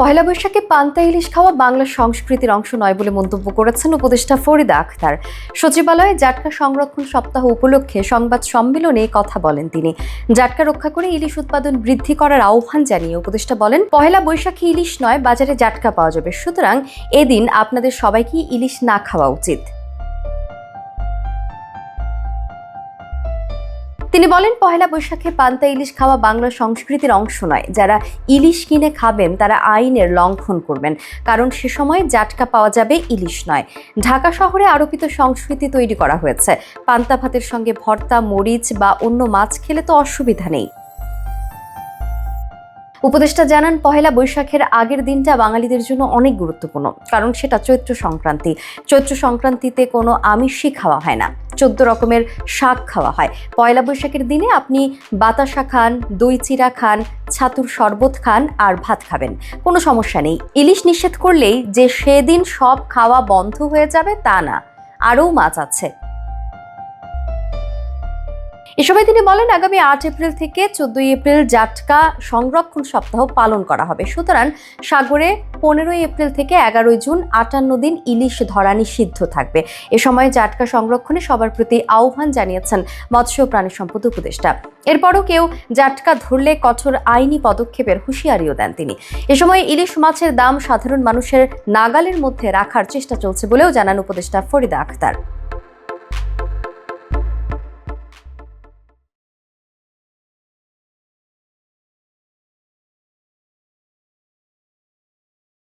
পহেলা বৈশাখে পান্তা ইলিশ খাওয়া বাংলার সংস্কৃতির অংশ নয় বলে মন্তব্য করেছেন উপদেষ্টা ফরিদা আখতার। সচিবালয়ে জাটকা সংরক্ষণ সপ্তাহ উপলক্ষে সংবাদ সম্মেলনে কথা বলেন তিনি। জাটকা রক্ষা করে ইলিশ উৎপাদন বৃদ্ধি করার আহ্বান জানিয়ে উপদেষ্টা বলেন, পহেলা বৈশাখে ইলিশ নয়, বাজারে জাটকা পাওয়া যাবে, সুতরাং এদিন আপনাদের সবাইকে ইলিশ না খাওয়া উচিত। তিনি বলেন, পহেলা বৈশাখে পান্তা ইলিশ খাওয়া বাংলার সংস্কৃতির অংশ নয়। যারা ইলিশ কিনে খাবেন তারা আইনের লঙ্ঘন করবেন, কারণ সে সময় জাটকা পাওয়া যাবে, ইলিশ নয়। ঢাকা শহরে আরোপিত সংস্কৃতি তৈরি করা হয়েছে। পান্তা ভাতের সঙ্গে ভর্তা, মরিচ বা অন্য মাছ খেলে তো অসুবিধা নেই। উপদেষ্টা জানান, পহেলা বৈশাখের আগের দিনটা বাঙালিদের জন্য অনেক গুরুত্বপূর্ণ, কারণ সেটা চৈত্র সংক্রান্তি। চৈত্র সংক্রান্তিতে কোনো আমিষই খাওয়া হয় না, 14 রকমের শাক খাওয়া হয়। পয়লা বৈশাখের দিনে আপনি বাতাসা খান, দই চিরা খান, ছাতুর শরবত খান আর ভাত খাবেন, কোনো সমস্যা নেই। ইলিশ নিষেধ করলেই যে সেদিন সব খাওয়া বন্ধ হয়ে যাবে তা না, আরও মাছ আছে। এ সময় তিনি বলেন, আগামী 8 এপ্রিল থেকে 14 এপ্রিল জাটকা সংরক্ষণ সপ্তাহ পালন করা হবে। সুতরাং সাগরে 15 এপ্রিল থেকে 11 জুন 58 দিন ইলিশ ধরা নিষিদ্ধ থাকবে। এ সময় জাটকা সংরক্ষণে সবার প্রতি আহ্বান জানিয়েছেন মৎস্য ও প্রাণী সম্পদ উপদেষ্টা। এরপরও কেউ জাটকা ধরলে কঠোর আইনি পদক্ষেপের হুঁশিয়ারিও দেন তিনি। এ সময় ইলিশ মাছের দাম সাধারণ মানুষের নাগালের মধ্যে রাখার চেষ্টা চলছে বলেও জানান উপদেষ্টা ফরিদা আখতার।